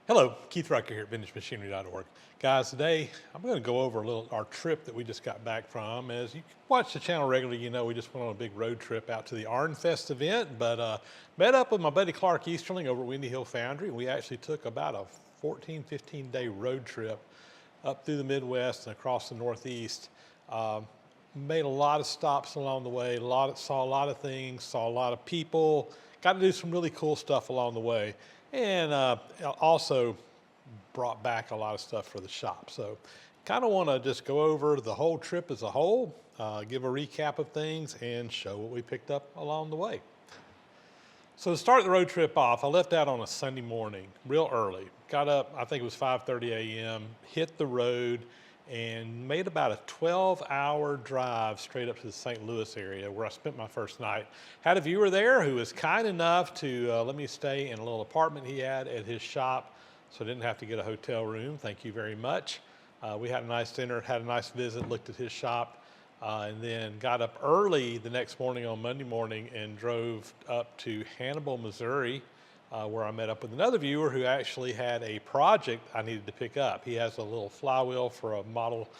Hello, Keith Rucker here at VintageMachinery.org. Guys, today I'm going to go over our trip that we just got back from. As you watch the channel regularly, you know we just went on a big road trip out to the Arn Fest event, but met up with my buddy Clark Easterling over at Windy Hill Foundry. We actually took about a 15 day road trip up through the Midwest and across the Northeast. Made a lot of stops along the way, saw a lot of things, saw a lot of people, got to do some really cool stuff along the way. And also brought back a lot of stuff for the shop. So kind of want to just go over the whole trip as a whole, give a recap of things, and show what we picked up along the way. So to start the road trip off, I left out on a Sunday morning, real early. Got up, I think it was 5:30 a.m., hit the road, and made about a 12-hour drive straight up to the St. Louis area where I spent my first night. Had a viewer there who was kind enough to let me stay in a little apartment he had at his shop, so I didn't have to get a hotel room. Thank you very much. We had a nice dinner, had a nice visit, looked at his shop, and then got up early the next morning on Monday morning and drove up to Hannibal, Missouri, where I met up with another viewer who actually had a project I needed to pick up. He has a little flywheel for a model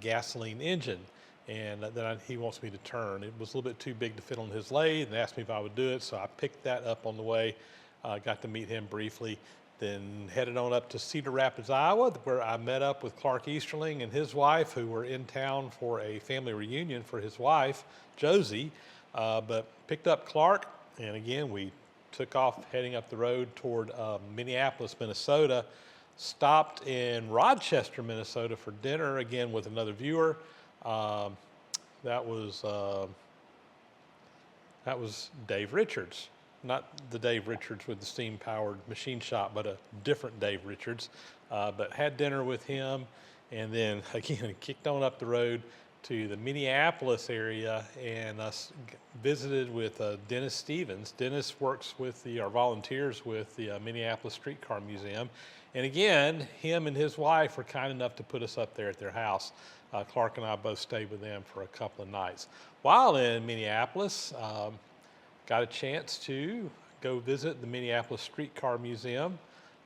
gasoline engine, and he wants me to turn. It was a little bit too big to fit on his lathe and asked me if I would do it, so I picked that up on the way, got to meet him briefly, then headed on up to Cedar Rapids, Iowa, where I met up with Clark Easterling and his wife, who were in town for a family reunion for his wife, Josie, but picked up Clark, and again, we took off heading up the road toward Minneapolis, Minnesota, stopped in Rochester, Minnesota for dinner, again with another viewer. That was Dave Richards, not the Dave Richards with the steam-powered machine shop, but a different Dave Richards. But had dinner with him, and then again kicked on up the road to the Minneapolis area and visited with Dennis Stevens. Dennis works with volunteers with the Minneapolis Streetcar Museum. And again, him and his wife were kind enough to put us up there at their house. Clark and I both stayed with them for a couple of nights. While in Minneapolis, got a chance to go visit the Minneapolis Streetcar Museum.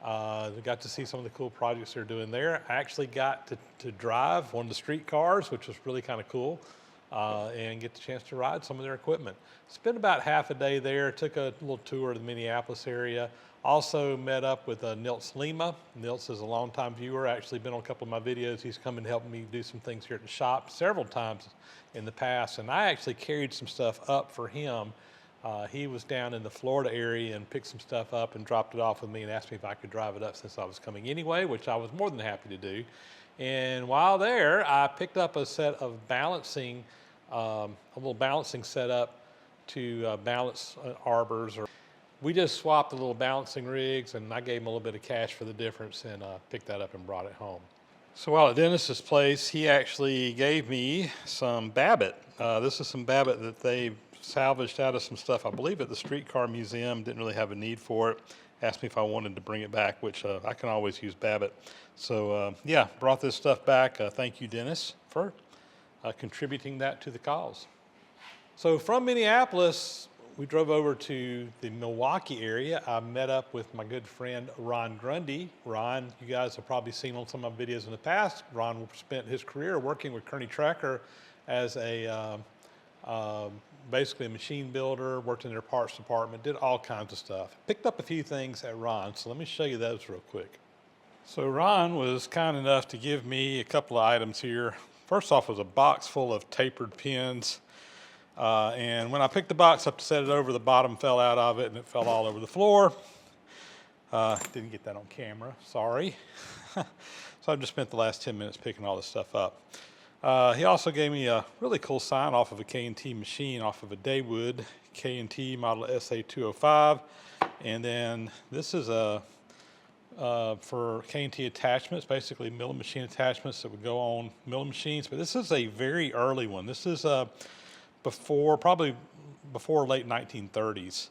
Got to see some of the cool projects they're doing there. I actually got to drive one of the streetcars, which was really kind of cool, and get the chance to ride some of their equipment. Spent about half a day there, took a little tour of the Minneapolis area. Also met up with Nils Lima. Nils is a longtime viewer, actually been on a couple of my videos. He's come and helped me do some things here at the shop several times in the past, and I actually carried some stuff up for him. He was down in the Florida area and picked some stuff up and dropped it off with me and asked me if I could drive it up since I was coming anyway, which I was more than happy to do. And while there, I picked up a set of balancing, a little balancing setup to balance arbors. We just swapped the little balancing rigs, and I gave him a little bit of cash for the difference, and picked that up and brought it home. So while at Dennis's place, he actually gave me some Babbitt. This is some Babbitt that they salvaged out of some stuff, I believe, at the Streetcar Museum. Didn't really have a need for it. Asked me if I wanted to bring it back, which I can always use Babbitt. So yeah, brought this stuff back. Thank you, Dennis, for contributing that to the cause. So from Minneapolis, we drove over to the Milwaukee area. I met up with my good friend Ron Grundy. Ron, you guys have probably seen on some of my videos in the past. Ron spent his career working with Kearney Tracker as a basically a machine builder, worked in their parts department, did all kinds of stuff. Picked up a few things at Ron, so let me show you those real quick. So Ron was kind enough to give me a couple of items here. First off was a box full of tapered pins. And when I picked the box up to set it over, the bottom fell out of it and it fell all over the floor. Didn't get that on camera, sorry. So I just spent the last 10 minutes picking all this stuff up. He also gave me a really cool sign off of a K&T machine, off of a Daywood K&T model SA205. And then this is for K&T attachments, basically milling machine attachments that would go on milling machines. But this is a very early one. This is probably before late 1930s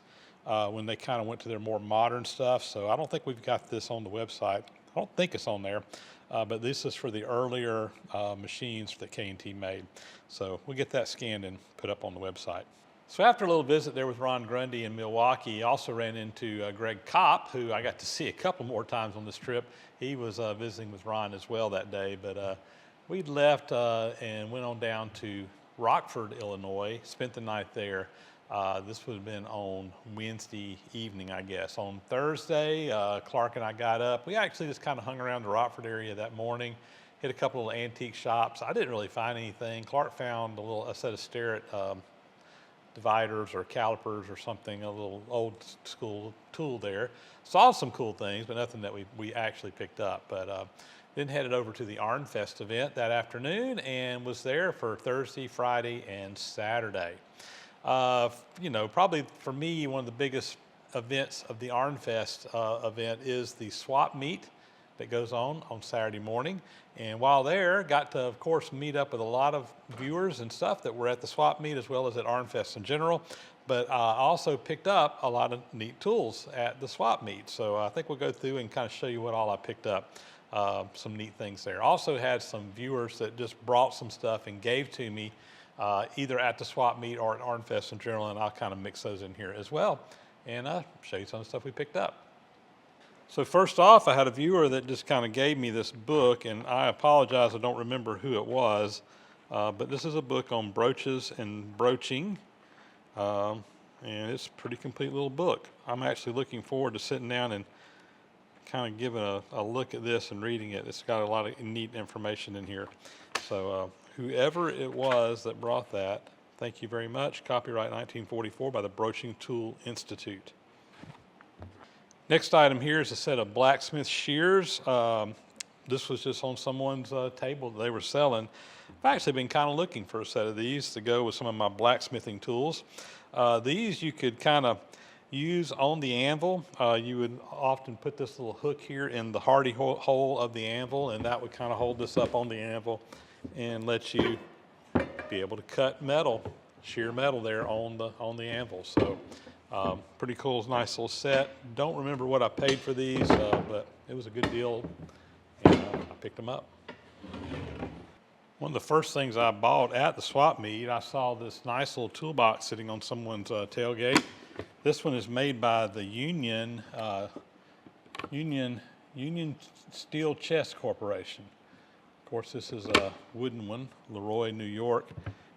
when they kind of went to their more modern stuff. So I don't think we've got this on the website. I don't think it's on there. But this is for the earlier machines that K&T made. So we'll get that scanned and put up on the website. So after a little visit there with Ron Grundy in Milwaukee, I also ran into Greg Kopp, who I got to see a couple more times on this trip. He was visiting with Ron as well that day, but we'd left and went on down to Rockford, Illinois, spent the night there. This would have been on Wednesday evening, I guess. On Thursday, Clark and I got up. We actually just kind of hung around the Rockford area that morning, hit a couple of antique shops. I didn't really find anything. Clark found a set of Starrett dividers or calipers or something, a little old school tool there. Saw some cool things, but nothing that we actually picked up. But then headed over to the Arn Fest event that afternoon and was there for Thursday, Friday, and Saturday. Probably for me, one of the biggest events of the Arn Fest event is the swap meet that goes on Saturday morning. And while there, got to, of course, meet up with a lot of viewers and stuff that were at the swap meet as well as at ArnFest in general. But I also picked up a lot of neat tools at the swap meet. So I think we'll go through and kind of show you what all I picked up. Some neat things there. Also had some viewers that just brought some stuff and gave to me either at the swap meet or at ArnFest in general, and I'll kind of mix those in here as well and show you some of the stuff we picked up. So first off, I had a viewer that just kind of gave me this book, and I apologize, I don't remember who it was, but this is a book on brooches and broaching, and it's a pretty complete little book. I'm actually looking forward to sitting down and kind of giving a look at this and reading it. It's got a lot of neat information in here. So whoever it was that brought that, thank you very much. Copyright 1944 by the Broaching Tool Institute. Next item here is a set of blacksmith shears. This was just on someone's table that they were selling. I've actually been kind of looking for a set of these to go with some of my blacksmithing tools. These you could kind of use on the anvil. You would often put this little hook here in the hardy hole of the anvil, and that would kind of hold this up on the anvil and let you be able to cut metal, shear metal there on the anvil. So pretty cool, nice little set. Don't remember what I paid for these, but it was a good deal, and I picked them up. One of the first things I bought at the swap meet, I saw this nice little toolbox sitting on someone's tailgate. This one is made by the Union Steel Chest Corporation. Of course, this is a wooden one, Leroy, New York.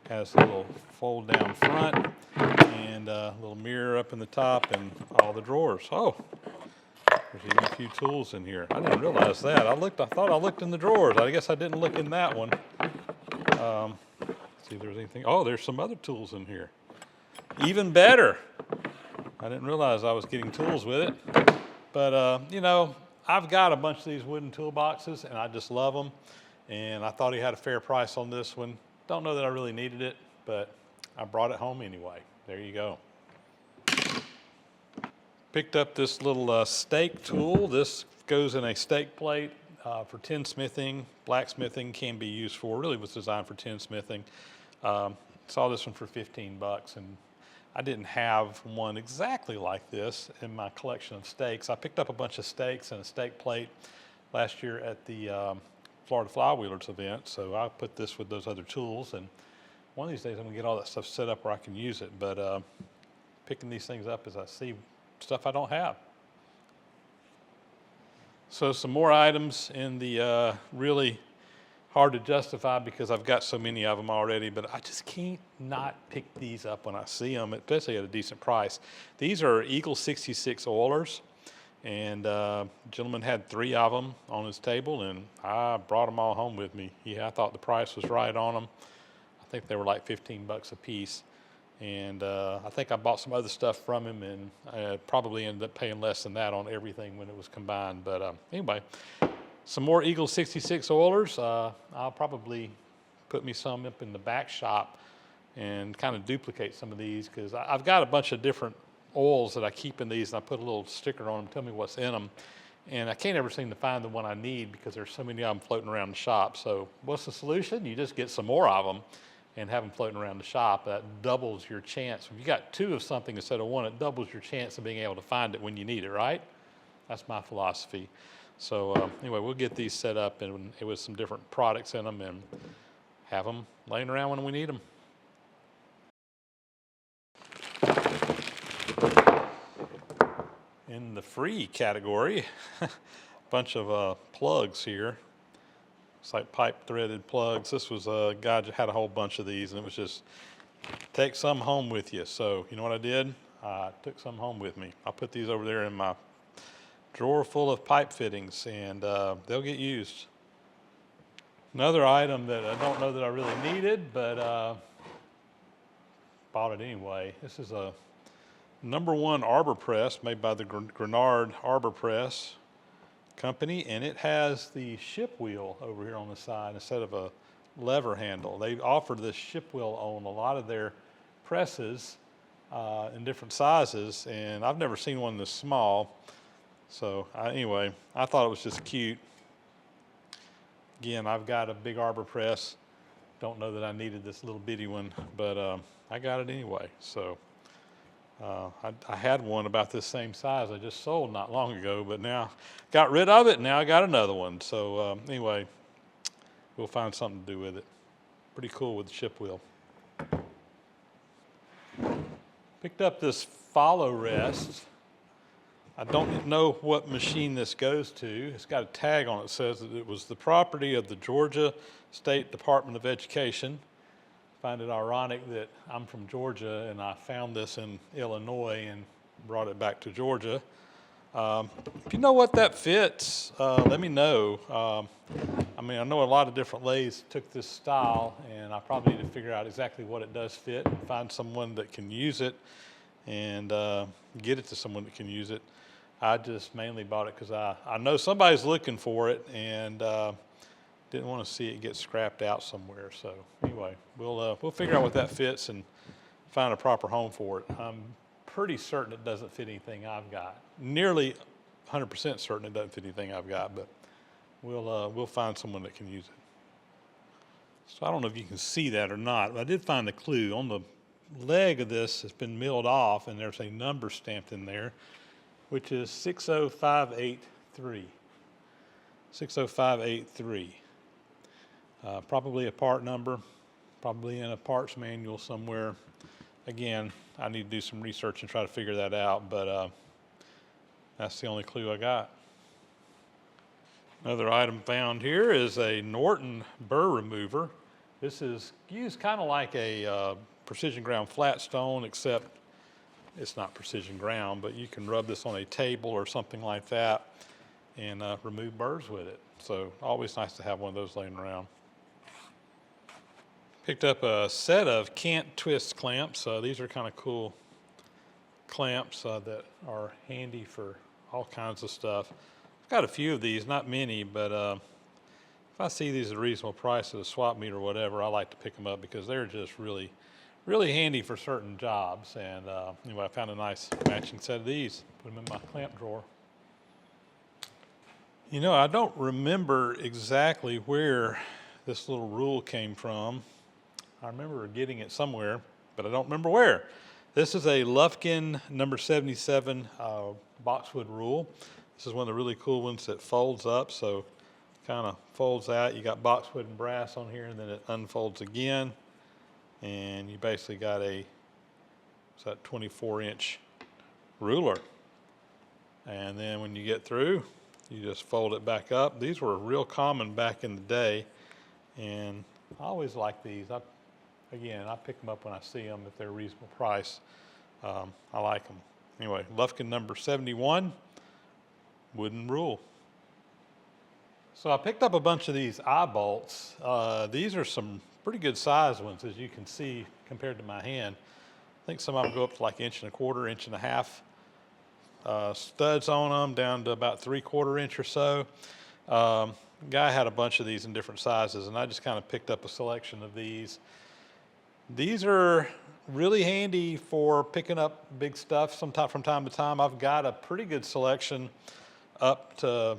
Has a little fold down front and a little mirror up in the top and all the drawers. Oh, there's even a few tools in here. I didn't realize that. I thought I looked in the drawers. I guess I didn't look in that one. See if there's anything. Oh, there's some other tools in here. Even better. I didn't realize I was getting tools with it. But, I've got a bunch of these wooden toolboxes, and I just love them. And I thought he had a fair price on this one. Don't know that I really needed it, but I brought it home anyway. There you go. Picked up this little stake tool. This goes in a stake plate for tinsmithing. Blacksmithing can be used for. Really was designed for tinsmithing. Saw this one for 15 bucks, and I didn't have one exactly like this in my collection of stakes. I picked up a bunch of stakes and a stake plate last year at the Florida Flywheelers event, so I put this with those other tools, and one of these days I'm gonna get all that stuff set up where I can use it, but picking these things up as I see stuff I don't have. So some more items in the really hard to justify because I've got so many of them already, but I just can't not pick these up when I see them, especially at a decent price. These are Eagle 66 oilers. And the gentleman had 3 of them on his table, and I brought them all home with me. I thought the price was right on them. I think they were like 15 bucks a piece. And I think I bought some other stuff from him, and probably ended up paying less than that on everything when it was combined. But anyway, some more Eagle 66 oilers. I'll probably put me some up in the back shop and kind of duplicate some of these, because I've got a bunch of different oils that I keep in these, and I put a little sticker on them, tell me what's in them, and I can't ever seem to find the one I need because there's so many of them floating around the shop. So what's the solution? You just get some more of them and have them floating around the shop. That doubles your chance. If you got 2 of something instead of 1, it doubles your chance of being able to find it when you need it, right? That's my philosophy. So anyway, we'll get these set up and with some different products in them and have them laying around when we need them. In the free category, bunch of plugs here. It's like pipe threaded plugs. This was a guy that had a whole bunch of these, and it was just take some home with you. So you know what I did? I took some home with me. I'll put these over there in my drawer full of pipe fittings, and they'll get used. Another item that I don't know that I really needed, but bought it anyway. This is a #1 arbor press made by the Grenard Arbor Press Company, and it has the ship wheel over here on the side instead of a lever handle. They offer this ship wheel on a lot of their presses in different sizes, and I've never seen one this small. So anyway, I thought it was just cute. Again, I've got a big arbor press. Don't know that I needed this little bitty one, but I got it anyway. So I had one about this same size I just sold not long ago, but now got rid of it, and now I got another one. So anyway, we'll find something to do with it. Pretty cool with the ship wheel. Picked up this follow rest. I don't know what machine this goes to. It's got a tag on it that says that it was the property of the Georgia State Department of Education. I find it ironic that I'm from Georgia and I found this in Illinois and brought it back to Georgia. If you know what that fits, let me know. I mean, I know a lot of different lathes took this style, and I probably need to figure out exactly what it does fit and find someone that can use it and get it to someone that can use it. I just mainly bought it because I know somebody's looking for it, and didn't want to see it get scrapped out somewhere. So anyway, we'll figure out what that fits and find a proper home for it. I'm pretty certain it doesn't fit anything I've got. Nearly 100% certain it doesn't fit anything I've got, but we'll find someone that can use it. So I don't know if you can see that or not, but I did find the clue. On the leg of this has been milled off, and there's a number stamped in there, which is 60583. 60583. Probably a part number, probably in a parts manual somewhere. Again, I need to do some research and try to figure that out, but that's the only clue I got. Another item found here is a Norton burr remover. This is used kind of like a precision ground flat stone, except it's not precision ground, but you can rub this on a table or something like that and remove burrs with it. So always nice to have one of those laying around. Picked up a set of cant twist clamps. These are kind of cool clamps that are handy for all kinds of stuff. I've got a few of these, not many, but if I see these at a reasonable price at a swap meet or whatever, I like to pick them up because they're just really handy for certain jobs. And anyway, I found a nice matching set of these. Put them in my clamp drawer. You know, I don't remember exactly where this little rule came from. I remember getting it somewhere, but I don't remember where. This is a Lufkin number 77 boxwood rule. This is one of the really cool ones that folds up, so kind of folds out. You got boxwood and brass on here, and then it unfolds again. And you basically got a 24-inch ruler. And then when you get through, you just fold it back up. These were real common back in the day, and I always like these. Again, I pick them up when I see them if they're a reasonable price. I like them. Anyway, Lufkin number 71, wooden rule. So I picked up a bunch of these eye bolts. These are some pretty good size ones, as you can see compared to my hand. I think some of them go up to like 1.25 inches, 1.5 inches. Studs on them down to about 3/4 inch or so. Guy had a bunch of these in different sizes, and I just kind of picked up a selection of these. These are really handy for picking up big stuff from time to time. I've got a pretty good selection up to,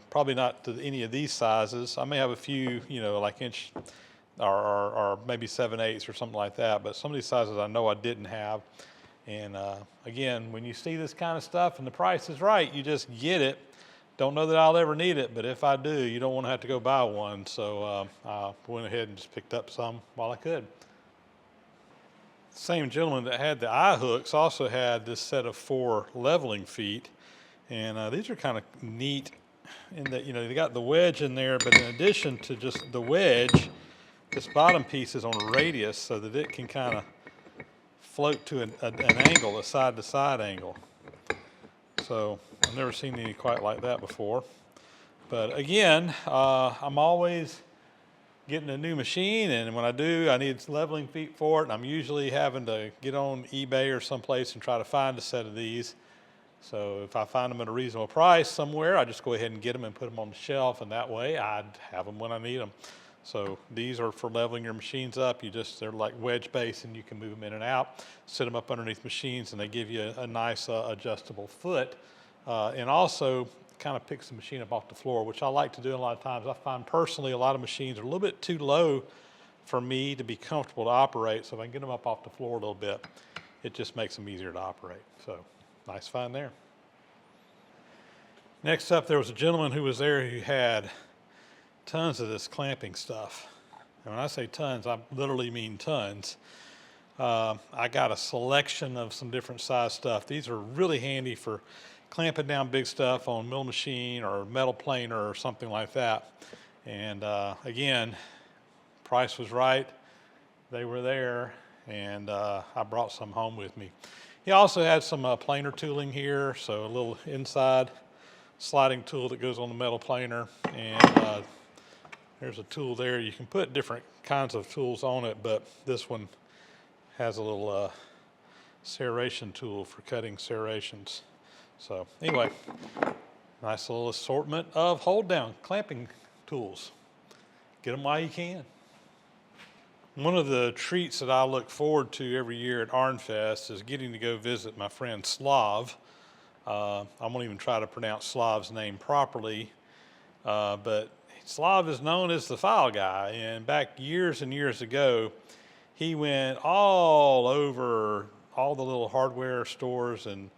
probably not to any of these sizes. I may have a few, like inch or maybe 7/8 or something like that, but some of these sizes I know I didn't have. And again, when you see this kind of stuff and the price is right, you just get it. Don't know that I'll ever need it, but if I do, you don't want to have to go buy one. So I went ahead and just picked up some while I could. same gentleman that had the eye hooks also had this set of 4 leveling feet. And these are kind of neat in that, you know, they got the wedge in there, but in addition to just the wedge, this bottom piece is on a radius so that it can kind of float to an angle, a side-to-side angle. So I've never seen any quite like that before. But again, I'm always getting a new machine, and when I do, I need leveling feet for it, and I'm usually having to get on eBay or someplace and try to find a set of these. So if I find them at a reasonable price somewhere, I just go ahead and get them and put them on the shelf, and that way I'd have them when I need them. So these are for leveling your machines up. They're like wedge base, and you can move them in and out, sit them up underneath machines, and they give you a nice adjustable foot. And also kind of picks the machine up off the floor, which I like to do a lot of times. I find personally a lot of machines are a little bit too low for me to be comfortable to operate. So if I can get them up off the floor a little bit, it just makes them easier to operate. So nice find there. Next up, there was a gentleman who was there who had tons of this clamping stuff. And when I say tons, I literally mean tons. I got a selection of some different size stuff. These are really handy for clamping down big stuff on mill machine or metal planer or something like that. And again, price was right. They were there, and I brought some home with me. He also had some planer tooling here, so a little inside sliding tool that goes on the metal planer, and there's a tool there. You can put different kinds of tools on it, but this one has a little serration tool for cutting serrations. So anyway, nice little assortment of hold down clamping tools. Get them while you can. One of the treats that I look forward to every year at ArnFest is getting to go visit my friend Slav. I won't even try to pronounce Slav's name properly, but Slav is known as the file guy, and back years and years ago, he went all over all the little hardware stores and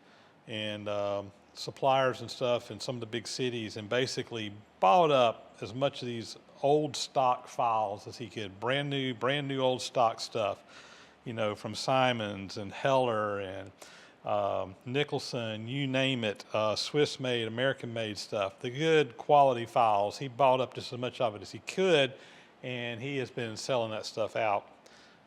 suppliers and stuff in some of the big cities, and basically bought up as much of these old stock files as he could, brand new old stock stuff, you know, from Simons and Heller and Nicholson, you name it, Swiss made, American made stuff, the good quality files. He bought up just as much of it as he could, and he has been selling that stuff out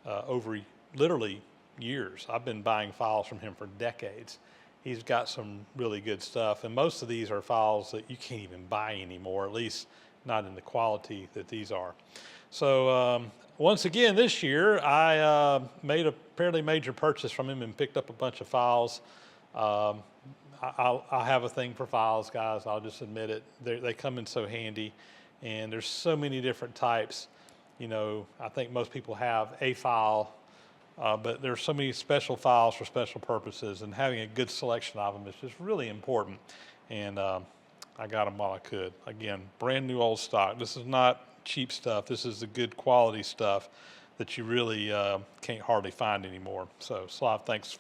over literally years. I've been buying files from him for decades. He's got some really good stuff, and most of these are files that you can't even buy anymore, at least not in the quality that these are. So once again this year, I made a fairly major purchase from him and picked up a bunch of files. I have a thing for files, guys. I'll just admit it. They come in so handy, and there's so many different types. You know, I think most people have a file, but there's so many special files for special purposes, and having a good selection of them is just really important. And I got them while I could. Again, brand new old stock. This is not cheap stuff. This is the good quality stuff that you really can't hardly find anymore. So Slav, thanks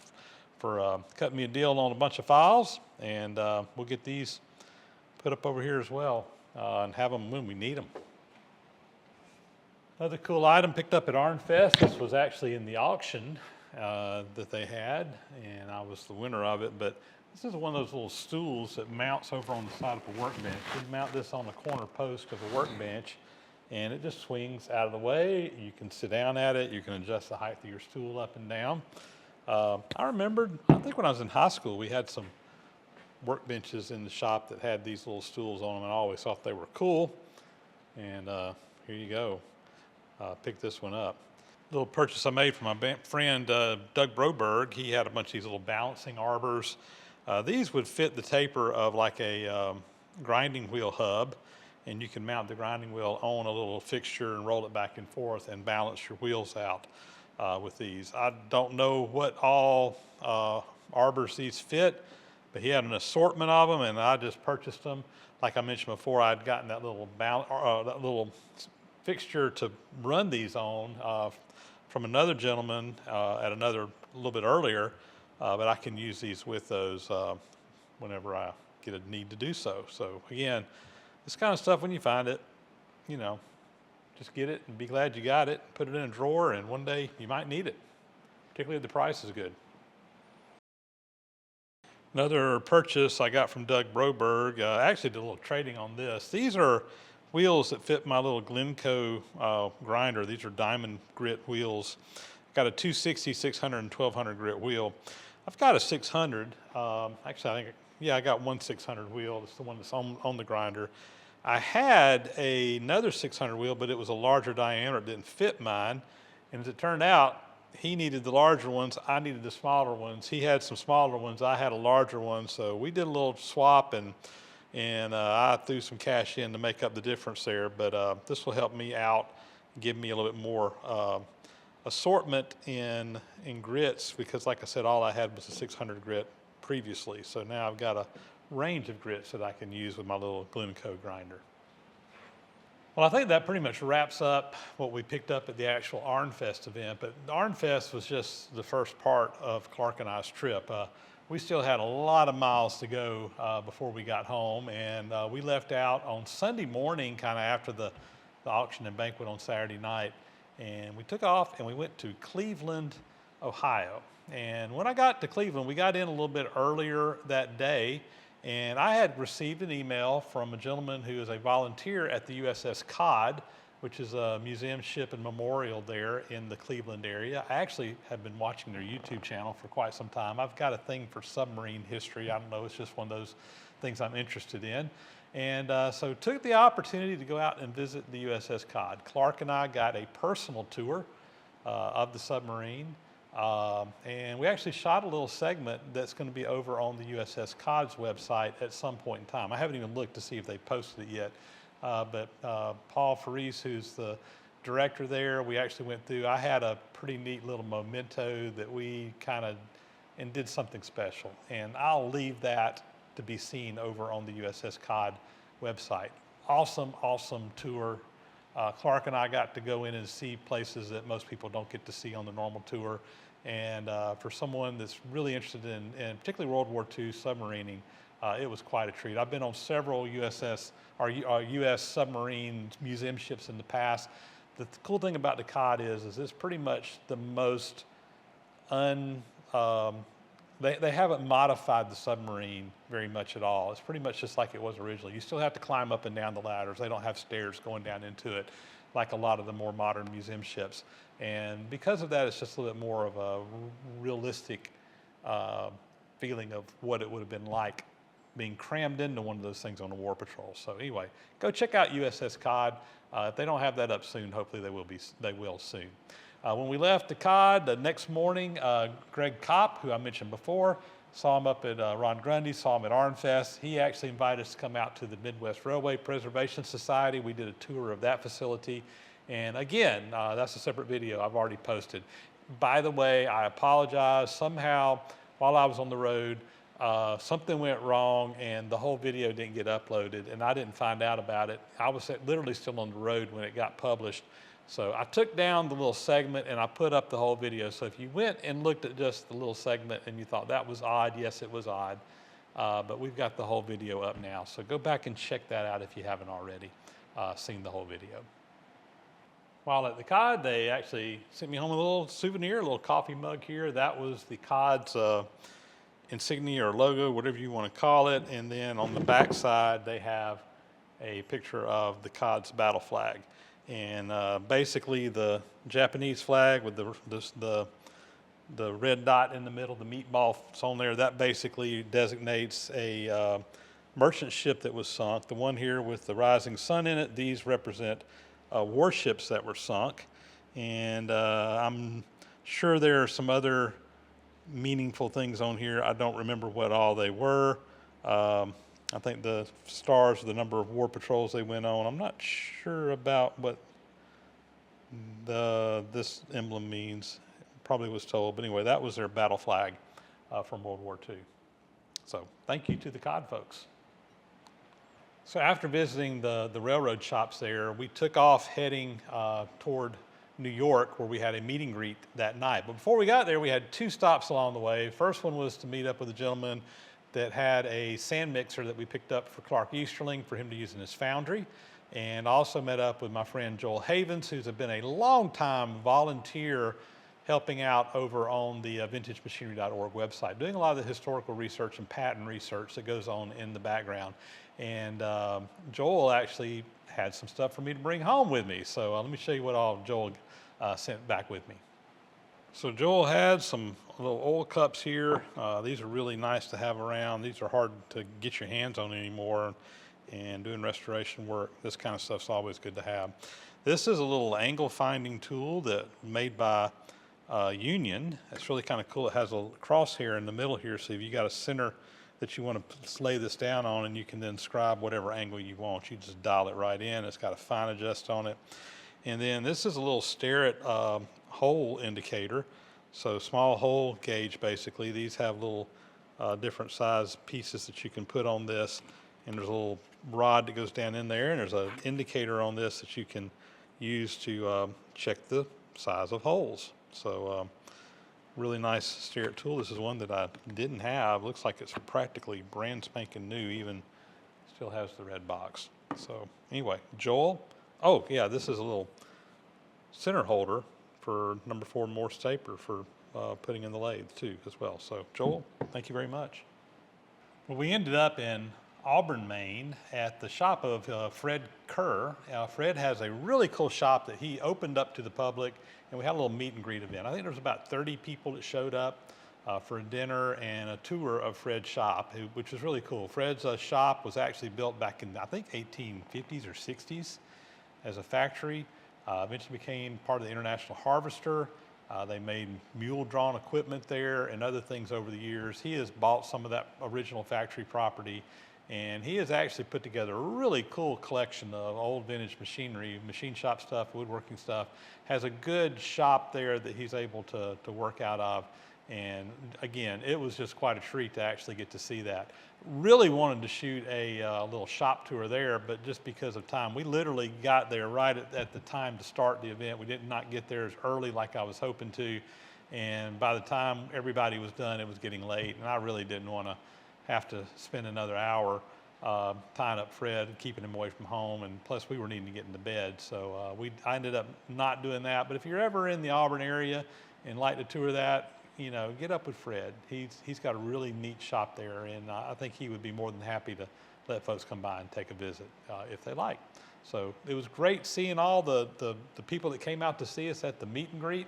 for cutting me a deal on a bunch of files, and we'll get these put up over here as well and have them when we need them. Another cool item picked up at ArnFest. This was actually in the auction that they had, and I was the winner of it. But this is one of those little stools that mounts over on the side of a workbench. You mount this on the corner post of a workbench, and it just swings out of the way. You can sit down at it. You can adjust the height of your stool up and down. I remembered, I think when I was in high school, we had some workbenches in the shop that had these little stools on them, and I always thought they were cool. And here you go. Pick this one up. Little purchase I made from my friend Doug Broberg. He had a bunch of these little balancing arbors. These would fit the taper of like a grinding wheel hub, and you can mount the grinding wheel on a little fixture and roll it back and forth and balance your wheels out with these. I don't know what all arbors these fit, but he had an assortment of them, and I just purchased them. Like I mentioned before, I'd gotten that little fixture to run these on from another gentleman at a little bit earlier, but I can use these with those whenever I get a need to do so. So again, this kind of stuff, when you find it, you know, just get it and be glad you got it, put it in a drawer, and one day you might need it. particularly if the price is good. Another purchase I got from Doug Broberg, I actually did a little trading on this. These are wheels that fit my little Glencoe grinder. These are diamond grit wheels. Got a 260, 600, and 1200 grit wheel. I've got a 600. Actually, I got one 600 wheel. It's the one that's on the grinder. I had another 600 wheel, but it was a larger diameter. It didn't fit mine. And as it turned out, he needed the larger ones. I needed the smaller ones. He had some smaller ones. I had a larger one. So we did a little swap, and I threw some cash in to make up the difference there. But this will help me out, give me a little bit more assortment in grits, because like I said, all I had was a 600 grit previously. So now I've got a range of grits that I can use with my little Glencoe grinder. Well, I think that pretty much wraps up what we picked up at the actual ArnFest event, but the ArnFest was just the first part of Clark and I's trip. We still had a lot of miles to go before we got home, and we left out on Sunday morning, kind of after the auction and banquet on Saturday night, and we took off and we went to Cleveland, Ohio. And when I got to Cleveland, we got in a little bit earlier that day, and I had received an email from a gentleman who is a volunteer at the USS Cod, which is a museum ship and memorial there in the Cleveland area. I actually have been watching their YouTube channel for quite some time. I've got a thing for submarine history. I don't know, it's just one of those things I'm interested in. And so took the opportunity to go out and visit the USS Cod. Clark and I got a personal tour of the submarine. And we actually shot a little segment that's going to be over on the USS Cod's website at some point in time. I haven't even looked to see if they posted it yet. But Paul Faris, who's the director there, we actually went through. I had a pretty neat little memento that we kind of and did something special. And I'll leave that to be seen over on the USS Cod website. Awesome, awesome tour. Clark and I got to go in and see places that most people don't get to see on the normal tour. And for someone that's really interested in particularly World War II submarining, it was quite a treat. I've been on several U.S. submarine museum ships in the past. The cool thing about the Cod is it's pretty much the most they haven't modified the submarine very much at all. It's pretty much just like it was originally. You still have to climb up and down the ladders. They don't have stairs going down into it like a lot of the more modern museum ships. And because of that, it's just a little bit more of a realistic feeling of what it would have been like being crammed into one of those things on a war patrol. So anyway, go check out USS Cod. If they don't have that up soon, hopefully they will soon. When we left the Cod, the next morning, Greg Kopp, who I mentioned before, saw him up at Ron Grundy, saw him at ArnFest. He actually invited us to come out to the Midwest Railway Preservation Society. We did a tour of that facility. And again, that's a separate video I've already posted. By the way, I apologize. Somehow, while I was on the road, something went wrong and the whole video didn't get uploaded, and I didn't find out about it. I was literally still on the road when it got published. So I took down the little segment and I put up the whole video. So if you went and looked at just the little segment and you thought that was odd, yes, it was odd. But we've got the whole video up now. So go back and check that out if you haven't already seen the whole video. While at the Cod, they actually sent me home a little souvenir, a little coffee mug here. That was the Cod's insignia or logo, whatever you want to call it. And then on the back side, they have a picture of the Cod's battle flag. And basically the Japanese flag with the red dot in the middle, the meatball on there, that basically designates a merchant ship that was sunk. The one here with the rising sun in it, these represent warships that were sunk. And I'm sure there are some other meaningful things on here. I don't remember what all they were. I think the stars are the number of war patrols they went on. I'm not sure about what this emblem means. Probably was told, but anyway, that was their battle flag from World War II. So thank you to the Cod folks. So after visiting the railroad shops there, we took off heading toward New York, where we had a meet and greet that night. But before we got there, we had two stops along the way. First one was to meet up with a gentleman that had a sand mixer that we picked up for Clark Easterling for him to use in his foundry. And also met up with my friend Joel Havens, who's been a long-time volunteer helping out over on the VintageMachinery.org website, doing a lot of the historical research and patent research that goes on in the background. And Joel actually had some stuff for me to bring home with me. So let me show you what all Joel sent back with me. So Joel had some little oil cups here. These are really nice to have around. These are hard to get your hands on anymore, and doing restoration work, this kind of stuff's always good to have. This is a little angle finding tool that made by Union. It's really kind of cool. It has a crosshair in the middle here, so if you got a center that you want to lay this down on, and you can then scribe whatever angle you want. You just dial it right in. It's got a fine adjust on it. And then this is a little stare at hole indicator. So small hole gauge, basically. These have little different size pieces that you can put on this. And there's a little rod that goes down in there, and there's an indicator on this that you can use to check the size of holes. So really nice stare at tool. This is one that I didn't have. Looks like it's practically brand spanking new, even still has the red box. So anyway, Joel. Oh yeah, this is a little center holder for number 4 Morse taper for putting in the lathe too as well. So Joel, thank you very much. Well, we ended up in Auburn, Maine at the shop of Fred Kerr. Fred has a really cool shop that he opened up to the public, and we had a little meet and greet event. I think there was about 30 people that showed up for a dinner and a tour of Fred's shop, which was really cool. Fred's shop was actually built back in, I think, 1850s or 60s as a factory. Eventually became part of the International Harvester. They made mule-drawn equipment there and other things over the years. He has bought some of that original factory property, and he has actually put together a really cool collection of old vintage machinery, machine shop stuff, woodworking stuff. Has a good shop there that he's able to work out of. And again, it was just quite a treat to actually get to see that. Really wanted to shoot a little shop tour there, but just because of time, we literally got there right at the time to start the event. We did not get there as early like I was hoping to. And by the time everybody was done, it was getting late, and I really didn't want to have to spend another hour tying up Fred and keeping him away from home, and plus we were needing to get into bed. So I ended up not doing that. But if you're ever in the Auburn area and like to tour that, you know, get up with Fred. He's got a really neat shop there, and I think he would be more than happy to let folks come by and take a visit if they like. So it was great seeing all the people that came out to see us at the meet and greet.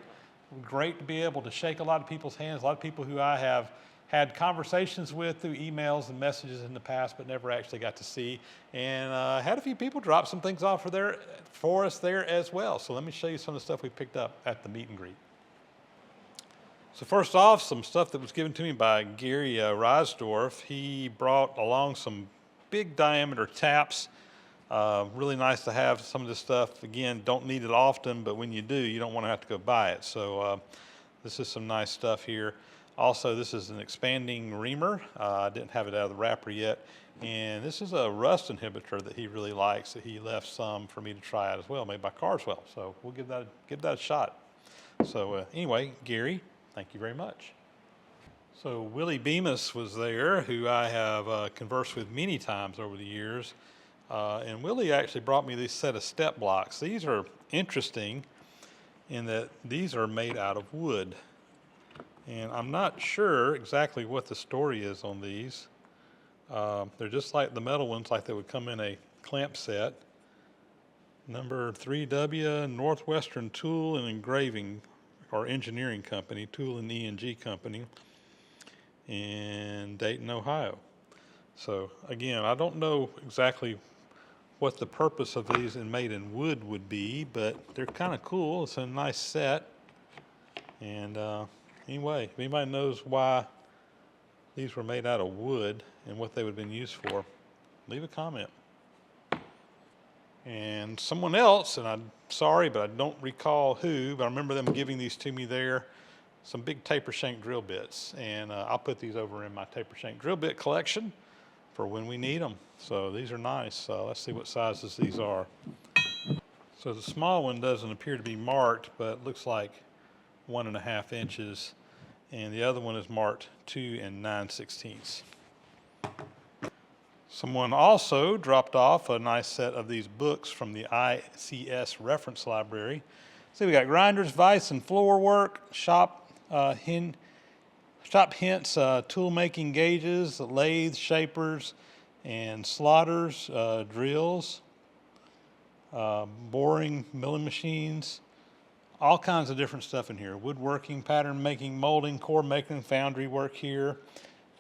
Great to be able to shake a lot of people's hands, a lot of people who I have had conversations with through emails and messages in the past, but never actually got to see. And had a few people drop some things off for us there as well. So let me show you some of the stuff we picked up at the meet and greet. So first off, some stuff that was given to me by Gary Reisdorf. He brought along some big diameter taps. Really nice to have some of this stuff. Again, don't need it often, but when you do, you don't want to have to go buy it. So this is some nice stuff here. Also, this is an expanding reamer. I didn't have it out of the wrapper yet. And this is a rust inhibitor that he really likes, that he left some for me to try out as well, made by Carswell. So we'll give that a shot. So anyway, Gary, thank you very much. So Willie Bemis was there, who I have conversed with many times over the years. And Willie actually brought me this set of step blocks. These are interesting in that these are made out of wood. And I'm not sure exactly what the story is on these. They're just like the metal ones, like they would come in a clamp set. Number 3W, Northwestern Tool and Engraving or Engineering Company, Tool and E&G Company in Dayton, Ohio. So again, I don't know exactly what the purpose of these and made in wood would be, but they're kind of cool. It's a nice set. And anyway, if anybody knows why these were made out of wood and what they would have been used for, leave a comment. And someone else, and I'm sorry, but I don't recall who, but I remember them giving these to me there, some big taper shank drill bits. And I'll put these over in my taper shank drill bit collection for when we need them. So these are nice. Let's see what sizes these are. So the small one doesn't appear to be marked, but it looks like 1.5 inches. And the other one is marked 2 9/16. Someone also dropped off a nice set of these books from the ICS reference library. See, we got grinders, vise, and floor work, shop hints, tool making gauges, lathes, shapers, and slotters, drills, boring, milling machines, all kinds of different stuff in here. Woodworking, pattern making, molding, core making, foundry work here,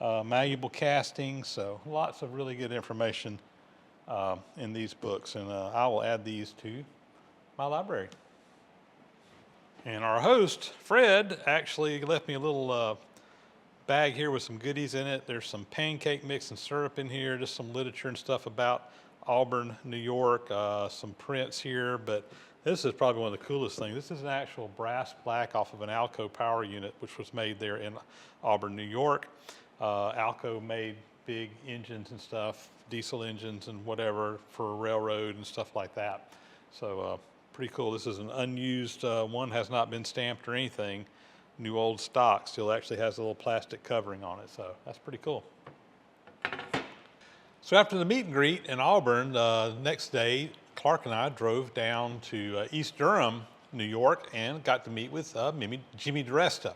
malleable casting. So lots of really good information in these books, and I will add these to my library. And our host, Fred, actually left me a little bag here with some goodies in it. There's some pancake mix and syrup in here, just some literature and stuff about Auburn, New York, some prints here, but this is probably one of the coolest things. This is an actual brass plaque off of an Alco power unit, which was made there in Auburn, New York. Alco made big engines and stuff, diesel engines and whatever for railroad and stuff like that. So pretty cool. This is an unused one, has not been stamped or anything. New old stock, still actually has a little plastic covering on it, so that's pretty cool. So after the meet and greet in Auburn, next day, Clark and I drove down to East Durham, New York, and got to meet with Jimmy Diresta.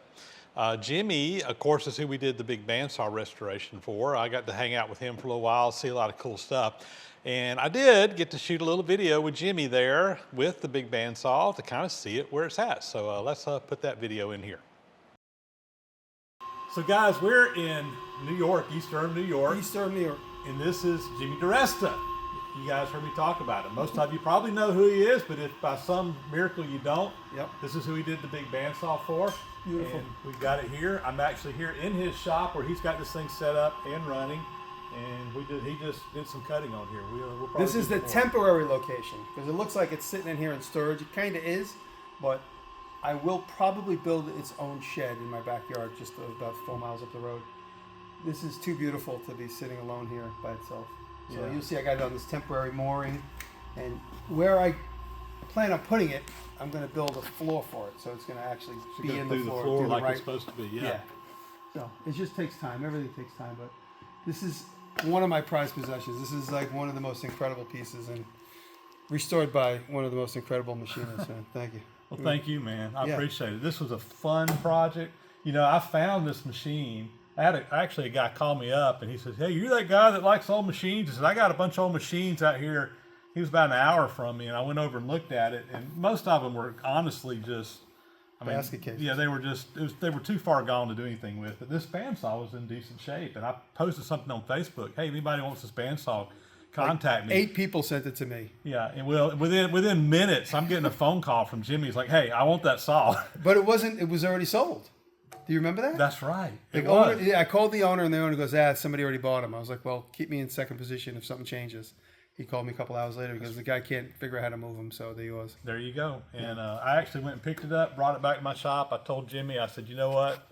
Jimmy, of course, is who we did the big bandsaw restoration for. I got to hang out with him for a little while, see a lot of cool stuff. And I did get to shoot a little video with Jimmy there with the big bandsaw to kind of see it where it's at. So let's put that video in here. So guys, we're in New York, East Durham, New York. East Durham, New York. And this is Jimmy Diresta. You guys heard me talk about him. Most of you probably know who he is, but if by some miracle you don't, Yep. This is who he did the big bandsaw for. Beautiful. And we've got it here. I'm actually here in his shop where he's got this thing set up and running. And he just did some cutting on here. We'll probably This is the temporary location because it looks like it's sitting in here in storage. It kind of is, but I will probably build its own shed in my backyard just about 4 miles up the road. This is too beautiful to be sitting alone here by itself. So Yeah. you'll see I got it on this temporary mooring, and where I plan on putting it, I'm going to build a floor for it. So it's going to actually be in the floor, do the like right. it's supposed to be. Yeah. So it just takes time. Everything takes time, but this is one of my prized possessions. This is like one of the most incredible pieces and restored by one of the most incredible machinists. Man. Thank you. Well, thank you, man. I Yeah. appreciate it. This was a fun project. You know, I found this machine. Actually a guy called me up and he said, "Hey, you're that guy that likes old machines?" He said, "I got a bunch of old machines out here." He was about an hour from me, and I went over and looked at it, and most of them were honestly just, Basket cases. Yeah, they were they were too far gone to do anything with. But this bandsaw was in decent shape, and I posted something on Facebook. Hey, if anybody wants this bandsaw, contact me. 8 people sent it to me. Yeah, and within minutes, I'm getting a phone call from Jimmy. He's like, "Hey, I want that saw." But it wasn't. It was already sold. Do you remember that? That's right. The owner, yeah, I called the owner, and the owner goes, somebody already bought them. I was like, well, keep me in second position if something changes. He called me a couple hours later because the guy can't figure out how to move them, so there he was. There you go. And I actually went and picked it up, brought it back to my shop. I told Jimmy, I said, "You know what?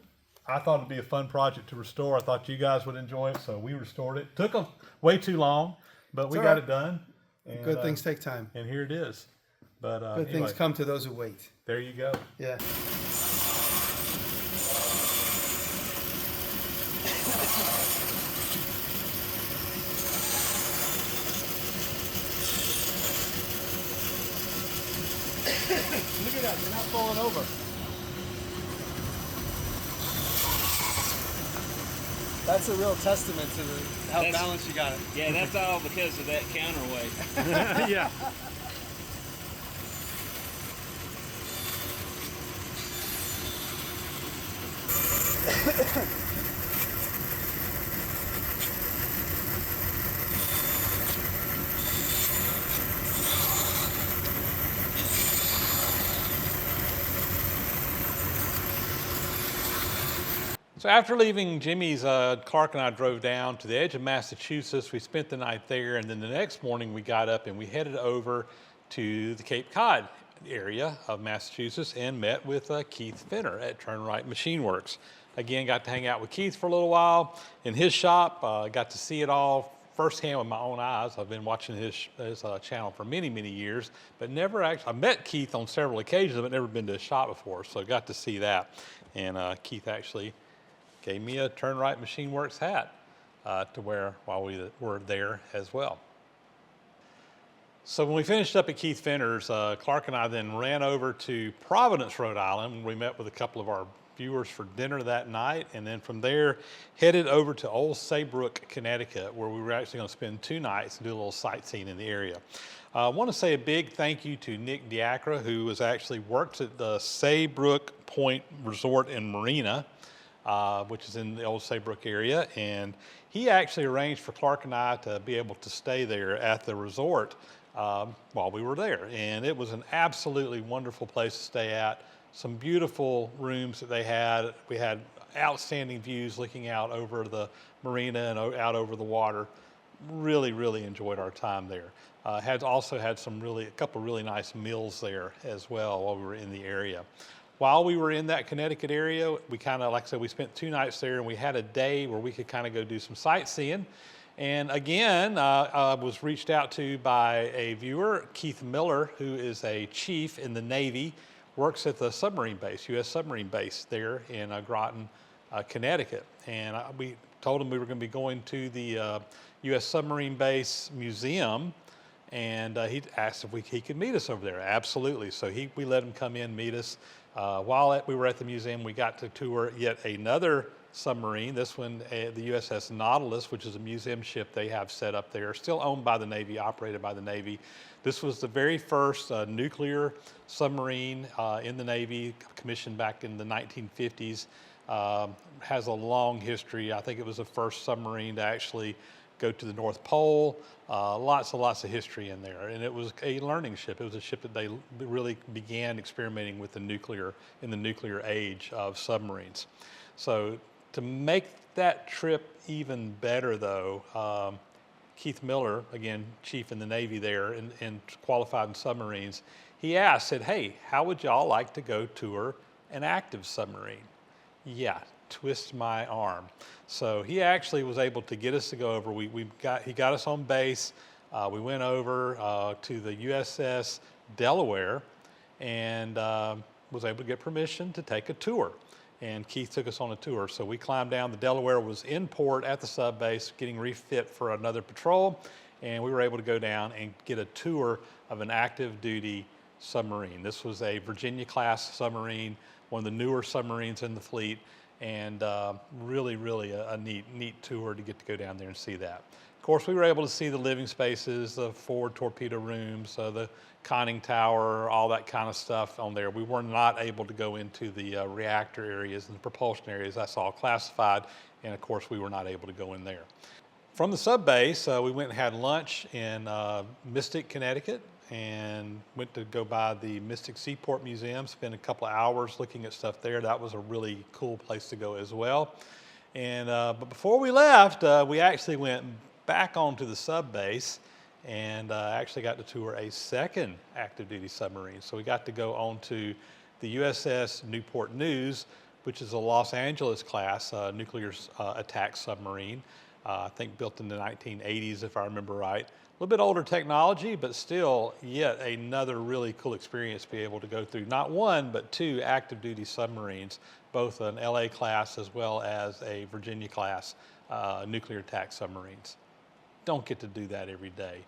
I thought it'd be a fun project to restore. I thought you guys would enjoy it, so we restored it. Took way too long, but we got it done. And, Good things take time. And here it is. But Good anyway, things come to those who wait. there you go. Yeah. Look at that. You're not falling over. That's a real testament to how balanced you got it. Yeah, that's all because of that counterweight. Yeah. So after leaving Jimmy's, Clark and I drove down to the edge of Massachusetts. We spent the night there, and then the next morning we got up and we headed over to the Cape Cod area of Massachusetts and met with Keith Finner at Turnright Machine Works. Again, got to hang out with Keith for a little while in his shop. Got to see it all firsthand with my own eyes. I've been watching his channel for many, many years, but never actually, I met Keith on several occasions, but never been to his shop before, so got to see that. And Keith actually gave me a Turnright Machine Works hat to wear while we were there as well. So when we finished up at Keith Finner's, Clark and I then ran over to Providence, Rhode Island. We met with a couple of our viewers for dinner that night, and then from there headed over to Old Saybrook, Connecticut, where we were actually going to spend 2 nights and do a little sightseeing in the area. I want to say a big thank you to Nick Diacra, who was actually works at the Saybrook Point Resort and Marina, which is in the Old Saybrook area, and he actually arranged for Clark and I to be able to stay there at the resort while we were there. And it was an absolutely wonderful place to stay at. Some beautiful rooms that they had. We had outstanding views looking out over the marina and out over the water. Really, really enjoyed our time there. Also had a couple really nice meals there as well while we were in the area. While we were in that Connecticut area, we kind of, like I said, we spent 2 nights there, and we had a day where we could kind of go do some sightseeing. And again, I was reached out to by a viewer, Keith Miller, who is a chief in the Navy, works at the submarine base, U.S. Submarine Base there in Groton, Connecticut. And we told him we were going to be going to the U.S. Submarine Base Museum, and he asked if he could meet us over there. Absolutely. So we let him come in, meet us. While we were at the museum, we got to tour yet another submarine, this one, the USS Nautilus, which is a museum ship they have set up there, still owned by the Navy, operated by the Navy. This was the very first nuclear submarine in the Navy, commissioned back in the 1950s. Has a long history. I think it was the first submarine to actually go to the North Pole. Lots of history in there. And it was a learning ship. It was a ship that they really began experimenting with in the nuclear age of submarines. So to make that trip even better, though, Keith Miller, again, chief in the Navy there and qualified in submarines, he said, hey, how would y'all like to go tour an active submarine? Yeah, twist my arm. So he actually was able to get us to go over. He got us on base. We went over to the USS Delaware and was able to get permission to take a tour. And Keith took us on a tour. So we climbed down. The Delaware was in port at the sub base, getting refit for another patrol. And we were able to go down and get a tour of an active duty submarine. This was a Virginia class submarine, one of the newer submarines in the fleet, and really a neat tour to get to go down there and see that. Of course, we were able to see the living spaces, the forward torpedo rooms, the conning tower, all that kind of stuff on there. We were not able to go into the reactor areas and the propulsion areas. That's all classified, and of course, we were not able to go in there. From the sub base, we went and had lunch in Mystic, Connecticut, and went to go by the Mystic Seaport Museum, spent a couple of hours looking at stuff there. That was a really cool place to go as well. And but before we left, we actually went back onto the sub base and actually got to tour a second active duty submarine. So we got to go on to the USS Newport News, which is a Los Angeles class nuclear attack submarine. I think built in the 1980s, if I remember right. A little bit older technology, but still yet another really cool experience to be able to go through not one, but 2 active duty submarines, both an LA class as well as a Virginia class nuclear attack submarines. Don't get to do that every day.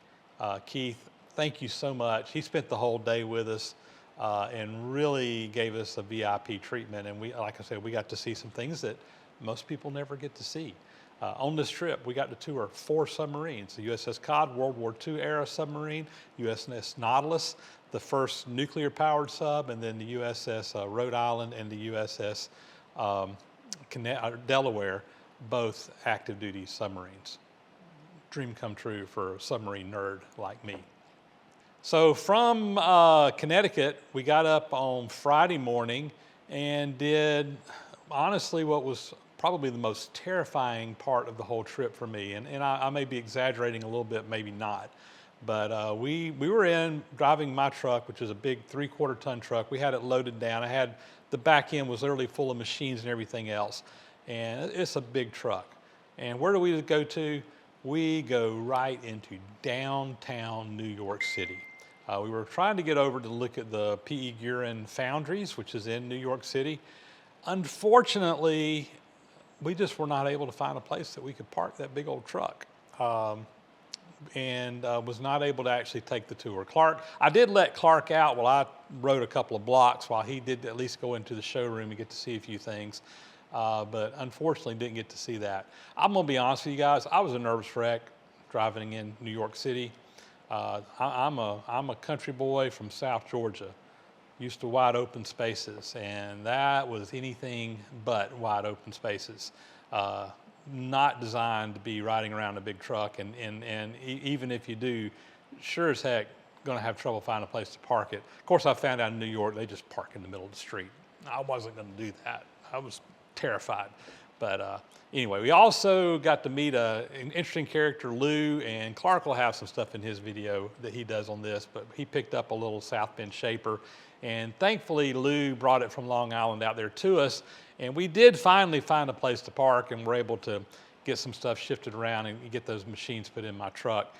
Keith, thank you so much. He spent the whole day with us and really gave us a VIP treatment. And like I said, we got to see some things that most people never get to see. On this trip, we got to tour 4 submarines: the USS Cod, World War II era submarine, USS Nautilus, the first nuclear-powered sub, and then the USS Rhode Island and the USS Delaware, both active-duty submarines. Dream come true for a submarine nerd like me. So from Connecticut, we got up on Friday morning and did, honestly, what was probably the most terrifying part of the whole trip for me. And I may be exaggerating a little bit, maybe not. But we were driving my truck, which is a big 3/4 ton truck. We had it loaded down. The back end was literally full of machines and everything else. And it's a big truck. And where do we go to? We go right into downtown New York City. We were trying to get over to look at the P.E. Guerin Foundries, which is in New York City. Unfortunately, we just were not able to find a place that we could park that big old truck. and was not able to actually take the tour. I did let Clark out while I rode a couple of blocks while he did at least go into the showroom and get to see a few things. But unfortunately didn't get to see that. I'm gonna be honest with you guys, I was a nervous wreck driving in New York City. I'm a country boy from South Georgia, used to wide open spaces, and that was anything but wide open spaces. Not designed to be riding around a big truck, and even if you do, sure as heck gonna have trouble finding a place to park it. Of course, I found out in New York, they just park in the middle of the street. I wasn't gonna do that. I was terrified. But anyway, we also got to meet an interesting character, Lou, and Clark will have some stuff in his video that he does on this, but he picked up a little South Bend Shaper, and thankfully Lou brought it from Long Island out there to us, and we did finally find a place to park, and we're able to get some stuff shifted around and get those machines put in my truck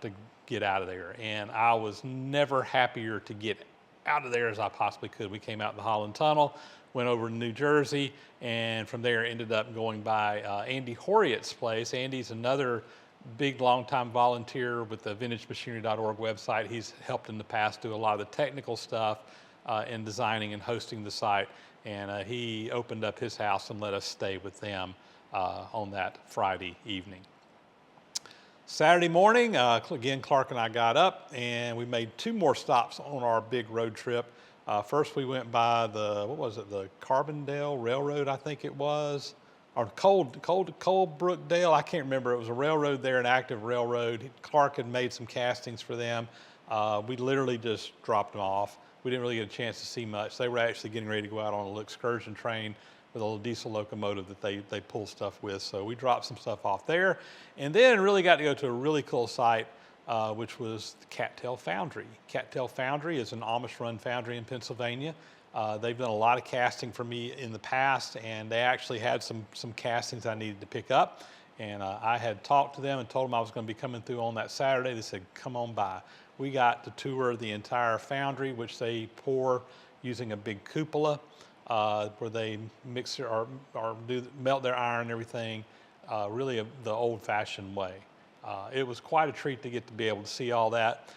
to get out of there. And I was never happier to get out of there as I possibly could. We came out the Holland Tunnel, went over to New Jersey, and from there ended up going by Andy Horiot's place. Andy's another big longtime volunteer with the VintageMachinery.org website. He's helped in the past do a lot of the technical stuff in designing and hosting the site, and he opened up his house and let us stay with them on that Friday evening. Saturday morning, again, Clark and I got up and we made 2 more stops on our big road trip. First, we went by the Carbondale Railroad, I think it was, or Coldbrookdale, I can't remember. It was a railroad there, an active railroad. Clark had made some castings for them. We literally just dropped them off. We didn't really get a chance to see much. They were actually getting ready to go out on a little excursion train with a little diesel locomotive that they pull stuff with. So we dropped some stuff off there, and then really got to go to a really cool site, which was the Cattail Foundry. Cattail Foundry is an Amish-run foundry in Pennsylvania. They've done a lot of casting for me in the past, and they actually had some castings I needed to pick up. And I had talked to them and told them I was going to be coming through on that Saturday. They said, come on by. We got to tour the entire foundry, which they pour using a big cupola, where they mix or melt their iron and everything, really the old-fashioned way. It was quite a treat to get to be able to see all that.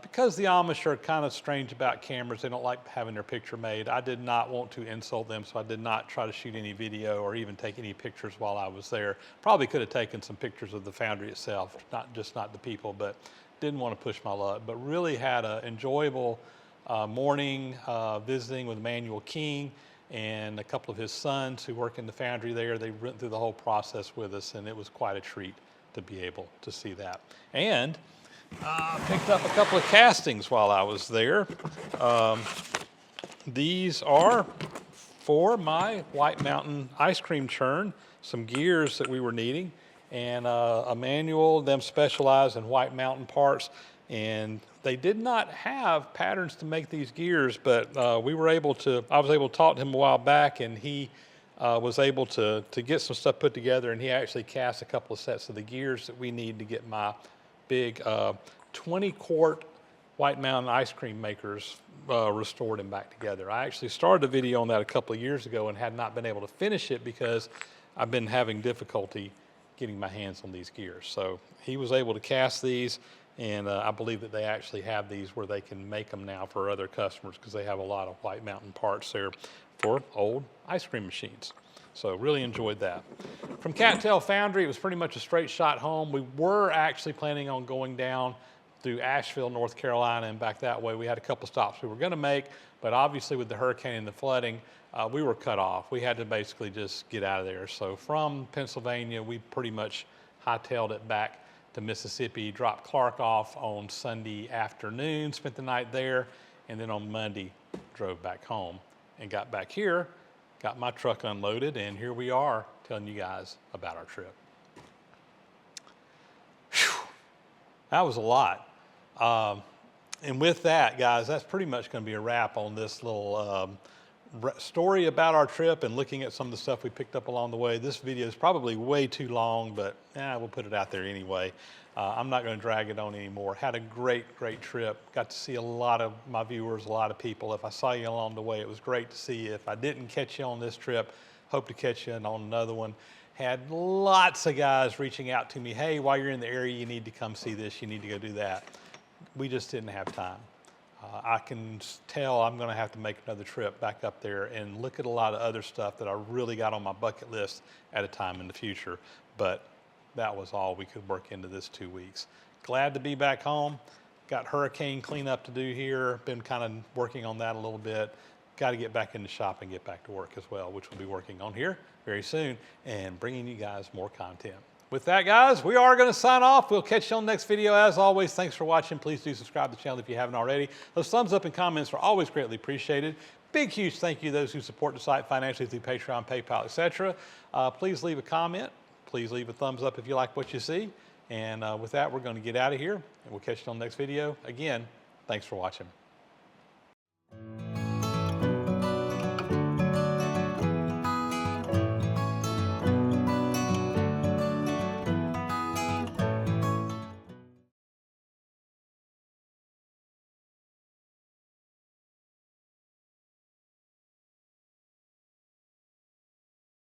Because the Amish are kind of strange about cameras, they don't like having their picture made. I did not want to insult them, so I did not try to shoot any video or even take any pictures while I was there. Probably could have taken some pictures of the foundry itself, not the people, but didn't want to push my luck. But really had an enjoyable morning visiting with Emmanuel King and a couple of his sons who work in the foundry there. They went through the whole process with us, and it was quite a treat to be able to see that. And picked up a couple of castings while I was there. These are for my White Mountain ice cream churn, some gears that we were needing, and a manual. Them specialize in White Mountain parts, and they did not have patterns to make these gears, but I was able to talk to him a while back, and he was able to get some stuff put together, and he actually cast a couple of sets of the gears that we need to get my big 20-quart White Mountain ice cream makers restored and back together. I actually started a video on that a couple of years ago and had not been able to finish it because I've been having difficulty getting my hands on these gears. So he was able to cast these, and I believe that they actually have these where they can make them now for other customers because they have a lot of White Mountain parts there for old ice cream machines. So really enjoyed that. From Cattail Foundry, it was pretty much a straight shot home. We were actually planning on going down through Asheville, North Carolina, and back that way. We had a couple stops we were going to make, but obviously with the hurricane and the flooding, we were cut off. We had to basically just get out of there. So from Pennsylvania, we pretty much hightailed it back to Mississippi, dropped Clark off on Sunday afternoon, spent the night there, and then on Monday drove back home and got back here, got my truck unloaded, and here we are telling you guys about our trip. Whew. That was a lot. And with that, guys, that's pretty much going to be a wrap on this little story about our trip and looking at some of the stuff we picked up along the way. This video is probably way too long, but we'll put it out there anyway. I'm not going to drag it on anymore. Had a great trip. Got to see a lot of my viewers, a lot of people. If I saw you along the way, it was great to see you. If I didn't catch you on this trip, hope to catch you on another one. Had lots of guys reaching out to me, hey, while you're in the area, you need to come see this, you need to go do that. We just didn't have time. I can tell I'm going to have to make another trip back up there and look at a lot of other stuff that I really got on my bucket list at a time in the future. But that was all we could work into this 2 weeks. Glad to be back home. Got hurricane cleanup to do here. Been kind of working on that a little bit. Got to get back in the shop and get back to work as well, which we'll be working on here very soon and bringing you guys more content. With that, guys, we are going to sign off. We'll catch you on the next video. As always, thanks for watching. Please do subscribe to the channel if you haven't already. Those thumbs up and comments are always greatly appreciated. Big, huge thank you to those who support the site financially through Patreon, PayPal, etc. Please leave a comment. Please leave a thumbs up if you like what you see. And with that, we're going to get out of here, and we'll catch you on the next video. Again, thanks for watching.